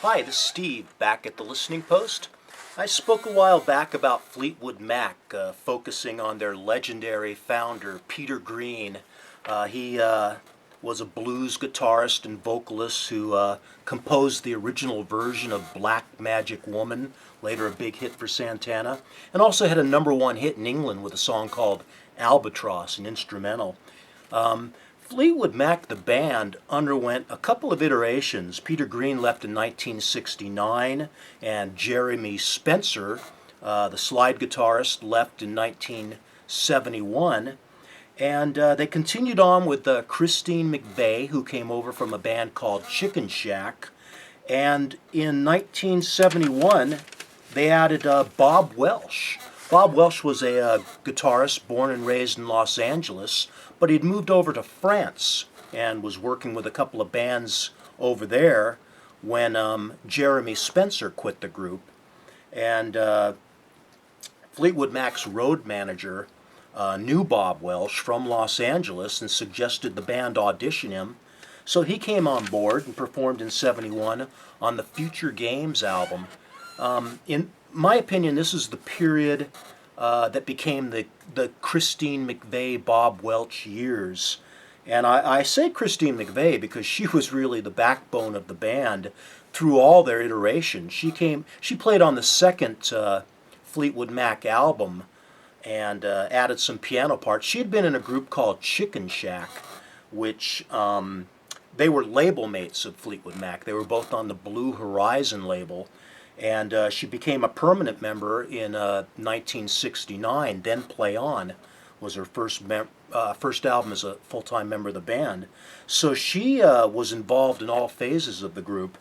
Hi, this is Steve, back at the Listening Post. I spoke a while back about Fleetwood Mac, focusing on their legendary founder, Peter Green. He was a blues guitarist and vocalist who composed the original version of Black Magic Woman, later a big hit for Santana, and also had a number one hit in England with a song called Albatross, an instrumental. Fleetwood Mac, the band, underwent a couple of iterations. Peter Green left in 1969, and Jeremy Spencer, the slide guitarist, left in 1971. And they continued on with Christine McVie, who came over from a band called Chicken Shack. And in 1971, they added Bob Welch. Bob Welch was a guitarist born and raised in Los Angeles, but he'd moved over to France and was working with a couple of bands over there when Jeremy Spencer quit the group. And Fleetwood Mac's road manager knew Bob Welch from Los Angeles and suggested the band audition him. So he came on board and performed in '71 on the Future Games album. In my opinion, this is the period that became the Christine McVie, Bob Welch years. And I say Christine McVie because she was really the backbone of the band through all their iterations. She played on the second Fleetwood Mac album and added some piano parts. She had been in a group called Chicken Shack, which they were label mates of Fleetwood Mac. They were both on the Blue Horizon label. And she became a permanent member in 1969. Then Play On was her first album as a full-time member of the band. So she was involved in all phases of the group.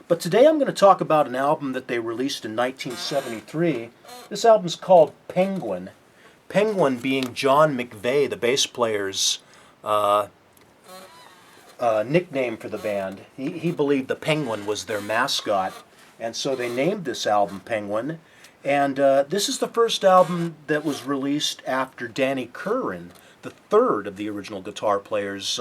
But today I'm going to talk about an album that they released in 1973. This album's called Penguin. Penguin being John McVie, the bass player's nickname for the band. He believed the penguin was their mascot. And so they named this album Penguin. And this is the first album that was released after Danny Kirwan, the third of the original guitar players,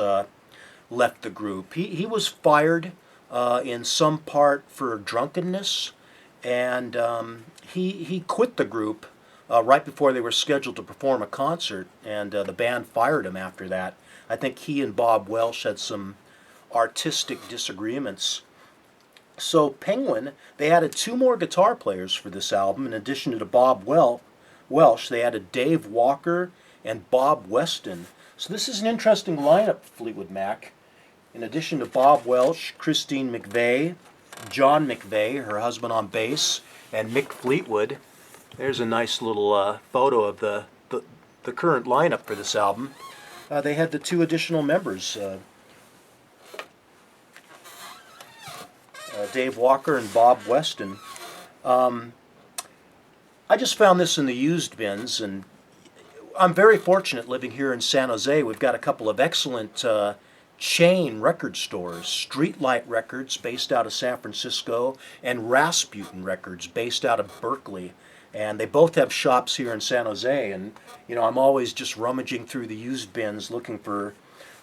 left the group. He was fired in some part for drunkenness, and he quit the group right before they were scheduled to perform a concert, and the band fired him after that. I think he and Bob Welch had some artistic disagreements. So Penguin, they added two more guitar players for this album. In addition to Bob Welch, they added Dave Walker and Bob Weston. So this is an interesting lineup for Fleetwood Mac. In addition to Bob Welch, Christine McVie, John McVie, her husband on bass, and Mick Fleetwood. There's a nice little photo of the current lineup for this album. They had the two additional members, Dave Walker and Bob Weston. I just found this in the used bins, and I'm very fortunate living here in San Jose. We've got a couple of excellent chain record stores, Streetlight Records based out of San Francisco and Rasputin Records based out of Berkeley. And they both have shops here in San Jose, and I'm always just rummaging through the used bins looking for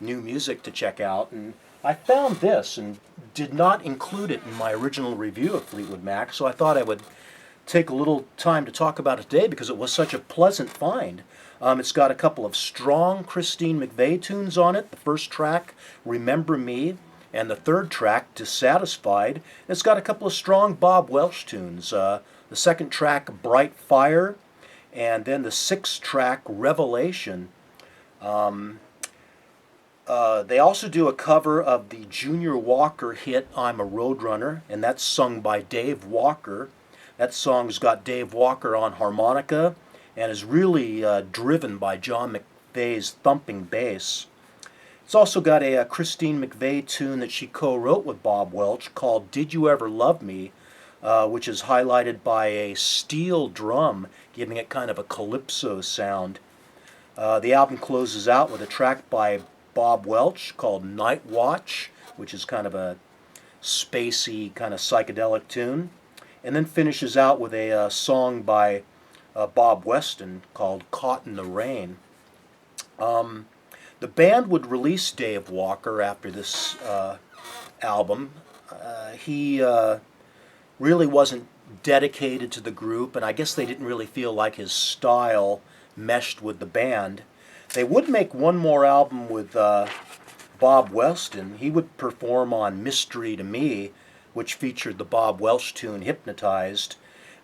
new music to check out. And I found this and did not include it in my original review of Fleetwood Mac, so I thought I would take a little time to talk about it today because it was such a pleasant find. It's got a couple of strong Christine McVie tunes on it. The first track, Remember Me, and the third track, Dissatisfied. And it's got a couple of strong Bob Welch tunes. The second track, Bright Fire, and then the sixth track, Revelation. They also do a cover of the Junior Walker hit I'm a Roadrunner, and that's sung by Dave Walker. That song's got Dave Walker on harmonica and is really driven by John McVie's thumping bass. It's also got a Christine McVie tune that she co-wrote with Bob Welch called Did You Ever Love Me, which is highlighted by a steel drum, giving it kind of a calypso sound. The album closes out with a track by Bob Welch called Night Watch, which is kind of a spacey, kind of psychedelic tune, and then finishes out with a song by Bob Weston called Caught in the Rain. The band would release Dave Walker after this album. He really wasn't dedicated to the group, and I guess they didn't really feel like his style meshed with the band. They would make one more album with Bob Weston. He would perform on Mystery to Me, which featured the Bob Welch tune Hypnotized.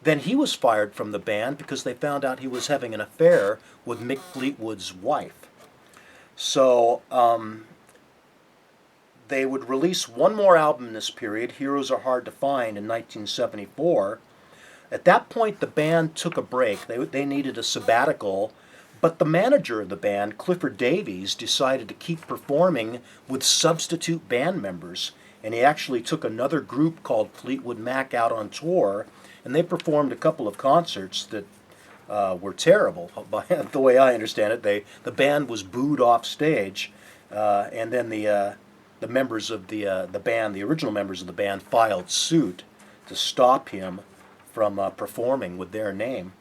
Then he was fired from the band because they found out he was having an affair with Mick Fleetwood's wife. So they would release one more album in this period, Heroes Are Hard to Find, in 1974. At that point, the band took a break. They needed a sabbatical, but the manager of the band, Clifford Davies, decided to keep performing with substitute band members, and he actually took another group called Fleetwood Mac out on tour, and they performed a couple of concerts that were terrible. By the way I understand it, the band was booed off stage, and then the members of the band, the original members of the band, filed suit to stop him from performing with their name.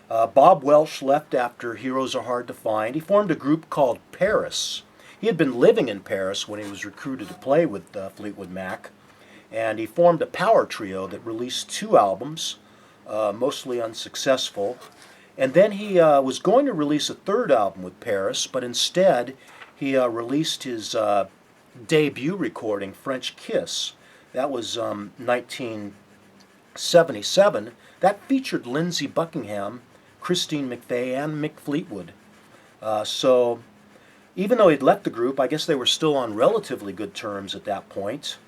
Bob Welch left after Heroes Are Hard to Find. He formed a group called Paris. He had been living in Paris when he was recruited to play with Fleetwood Mac, and he formed a power trio that released 2 albums, mostly unsuccessful. And then he was going to release a 3rd album with Paris, but instead he released his debut recording, French Kiss. That was 1977. That featured Lindsey, Buckingham, Christine McVie, and Mick Fleetwood. So even though he'd left the group, I guess they were still on relatively good terms at that point.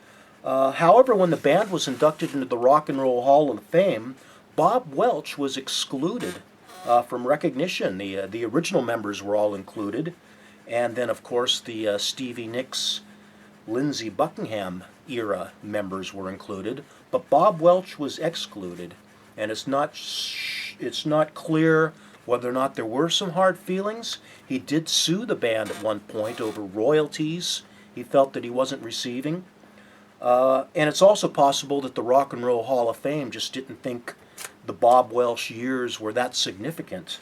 However, when the band was inducted into the Rock and Roll Hall of Fame, Bob Welch was excluded from recognition. The original members were all included, and then, of course, the Stevie Nicks, Lindsey, Buckingham era members were included, but Bob Welch was excluded, and it's not clear whether or not there were some hard feelings. He did sue the band at one point over royalties he felt that he wasn't receiving. And it's also possible that the Rock and Roll Hall of Fame just didn't think the Bob Welch years were that significant.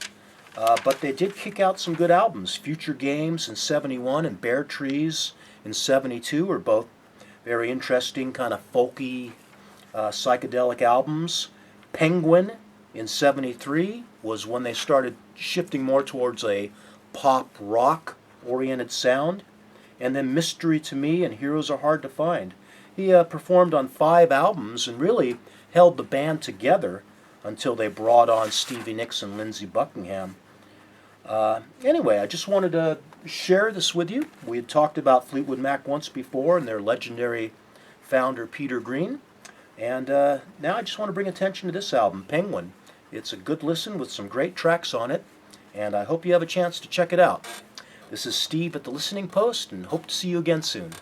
But they did kick out some good albums. Future Games in 71 and Bare Trees in 72 are both very interesting, kind of folky, psychedelic albums. Penguin in 73 was when they started shifting more towards a pop rock oriented sound. And then Mystery to Me and Heroes Are Hard to Find. He performed on 5 albums and really held the band together until they brought on Stevie Nicks and Lindsey Buckingham. Anyway, I just wanted to share this with you. We had talked about Fleetwood Mac once before and their legendary founder, Peter Green. And now I just want to bring attention to this album, Penguin. It's a good listen with some great tracks on it, and I hope you have a chance to check it out. This is Steve at the Listening Post, and hope to see you again soon.